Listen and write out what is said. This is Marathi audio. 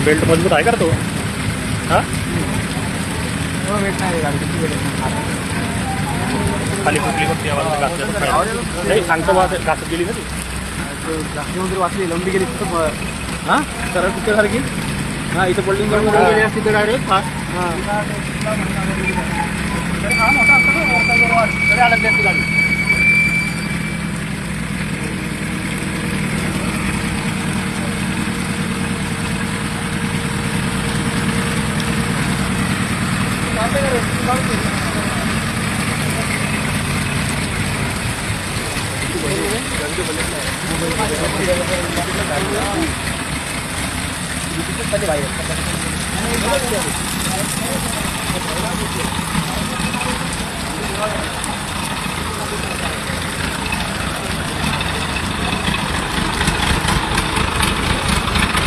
बेल्ट मजबूत आहे का तो? हां वेट नाही गाडी खाली कुठली कुठली आवाज नाही सांगतो बा घासत गेली ना ती जास्त वगैरे वाचली लंबी गेली तिथं हां सरळ कुठल्यासारखी हां इथं पलटून जाऊन गेली असती तर डायरेक्ट फास्ट हां मोठा तरी अलग असते गाडी भाई